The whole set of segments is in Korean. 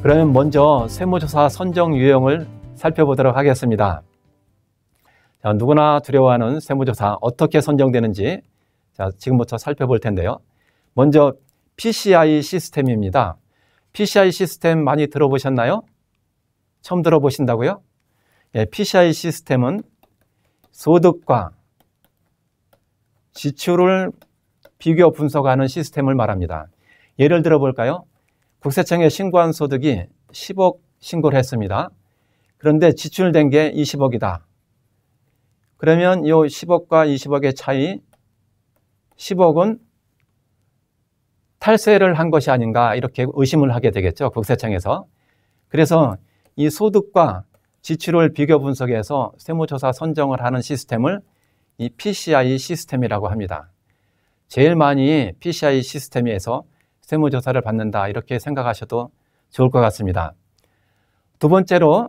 그러면 먼저 세무조사 선정 유형을 살펴보도록 하겠습니다. 자, 누구나 두려워하는 세무조사 어떻게 선정되는지 지금부터 살펴볼 텐데요. 먼저 PCI 시스템입니다. PCI 시스템 많이 들어보셨나요? 처음 들어보신다고요? 예, PCI 시스템은 소득과 지출을 비교 분석하는 시스템을 말합니다. 예를 들어 볼까요? 국세청에 신고한 소득이 10억 신고를 했습니다. 그런데 지출된 게 20억이다. 그러면 이 10억과 20억의 차이, 10억은 탈세를 한 것이 아닌가 이렇게 의심을 하게 되겠죠, 국세청에서. 그래서 이 소득과 지출을 비교 분석해서 세무조사 선정을 하는 시스템을 이 PCI 시스템이라고 합니다. 제일 많이 PCI 시스템에서 세무조사를 받는다 이렇게 생각하셔도 좋을 것 같습니다. 두 번째로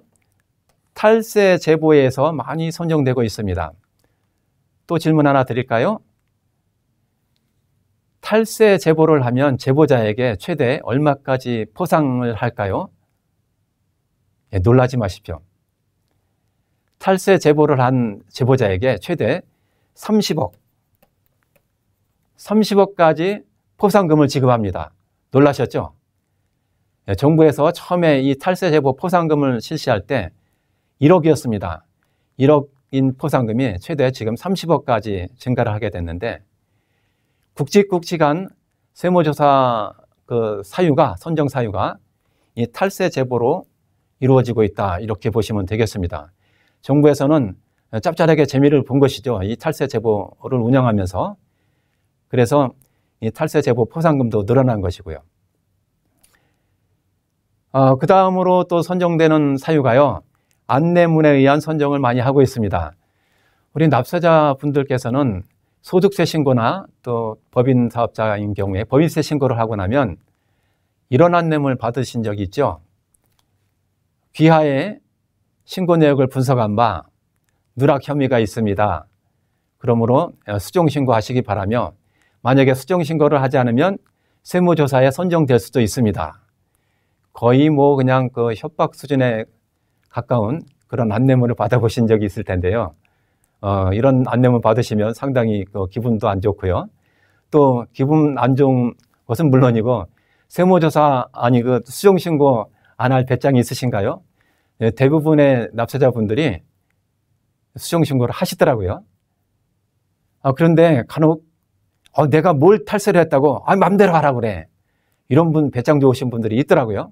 탈세 제보에서 많이 선정되고 있습니다. 또 질문 하나 드릴까요? 탈세 제보를 하면 제보자에게 최대 얼마까지 포상을 할까요? 예, 놀라지 마십시오. 탈세 제보를 한 제보자에게 최대 30억까지 포상금을 지급합니다. 놀라셨죠? 예, 정부에서 처음에 이 탈세 제보 포상금을 실시할 때 1억이었습니다. 1억인 포상금이 최대 지금 30억까지 증가를 하게 됐는데 굵직굵직한 세무조사 선정 사유가 이 탈세 제보로 이루어지고 있다 이렇게 보시면 되겠습니다. 정부에서는 짭짤하게 재미를 본 것이죠. 이 탈세 제보를 운영하면서. 그래서 이 탈세 제보 포상금도 늘어난 것이고요. 그 다음으로 또 선정되는 사유가요. 안내문에 의한 선정을 많이 하고 있습니다. 우리 납세자 분들께서는 소득세 신고나 또 법인 사업자인 경우에 법인세 신고를 하고 나면 이런 안내문을 받으신 적이 있죠. 귀하에 신고 내역을 분석한 바 누락 혐의가 있습니다. 그러므로 수정신고하시기 바라며 만약에 수정신고를 하지 않으면 세무조사에 선정될 수도 있습니다. 거의 그냥 협박 수준에 가까운 그런 안내문을 받아보신 적이 있을 텐데요. 이런 안내문 받으시면 상당히 기분도 안 좋고요. 또 기분 안 좋은 것은 물론이고 세무조사 수정신고 안 할 배짱이 있으신가요? 네, 대부분의 납세자분들이 수정신고를 하시더라고요. 그런데 간혹 내가 뭘 탈세를 했다고 맘대로 하라 그래. 이런 분 배짱 좋으신 분들이 있더라고요.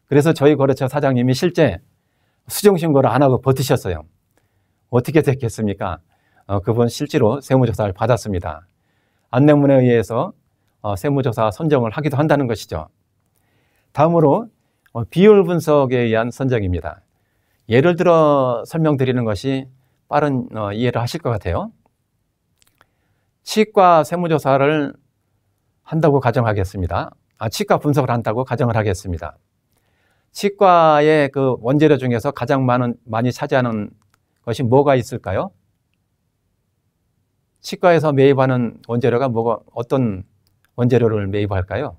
그래서 저희 거래처 사장님이 실제 수정신고를 안 하고 버티셨어요. 어떻게 됐겠습니까? 그분 실제로 세무조사를 받았습니다. 안내문에 의해서 세무조사 선정을 하기도 한다는 것이죠. 다음으로 비율 분석에 의한 선정입니다. 예를 들어 설명드리는 것이 빠른 이해를 하실 것 같아요. 치과 세무조사를 한다고 가정하겠습니다. 치과 분석을 한다고 가정을 하겠습니다. 치과의 원재료 중에서 가장 많이 차지하는 것이 뭐가 있을까요? 치과에서 매입하는 원재료가 어떤 원재료를 매입할까요?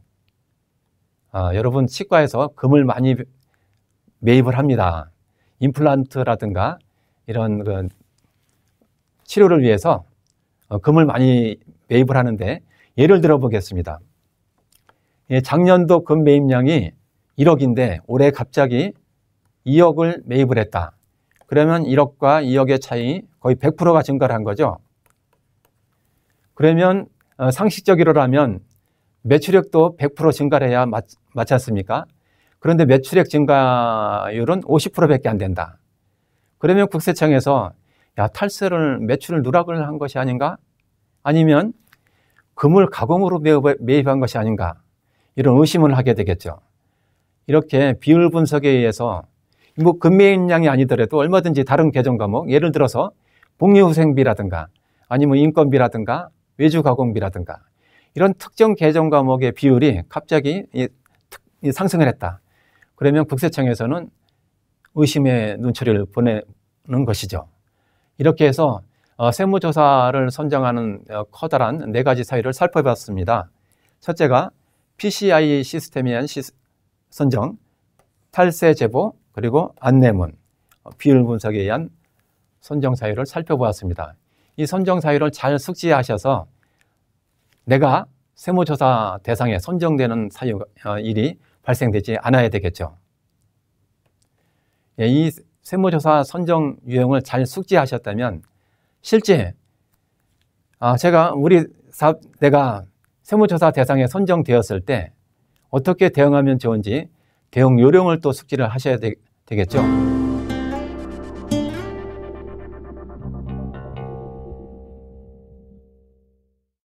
여러분 치과에서 금을 많이 매입을 합니다. 임플란트라든가 이런 치료를 위해서 금을 많이 매입을 하는데 예를 들어 보겠습니다. 작년도 금 매입량이 1억인데 올해 갑자기 2억을 매입을 했다. 그러면 1억과 2억의 차이 거의 100%가 증가를 한 거죠. 그러면 상식적으로라면 매출액도 100% 증가를 해야 맞지 않습니까? 그런데 매출액 증가율은 50%밖에 안 된다. 그러면 국세청에서 매출을 누락을 한 것이 아닌가? 아니면 금을 가공으로 매입한 것이 아닌가? 이런 의심을 하게 되겠죠. 이렇게 비율 분석에 의해서 금 매입량이 아니더라도 얼마든지 다른 계정 과목, 예를 들어서 복리후생비라든가 아니면 인건비라든가 외주가공비라든가 이런 특정 계정 과목의 비율이 갑자기 상승을 했다. 그러면 국세청에서는 의심의 눈초리를 보내는 것이죠. 이렇게 해서 세무조사를 선정하는 커다란 4가지 사유를 살펴봤습니다. 첫째가 PCI 시스템에 의한 선정, 탈세 제보, 그리고 안내문, 비율 분석에 의한 선정 사유를 살펴보았습니다. 이 선정 사유를 잘 숙지하셔서 내가 세무조사 대상에 선정되는 일이 발생되지 않아야 되겠죠. 이 세무조사 선정 유형을 잘 숙지하셨다면 실제 내가 세무조사 대상에 선정되었을 때 어떻게 대응하면 좋은지 대응 요령을 또 숙지를 하셔야 되겠죠.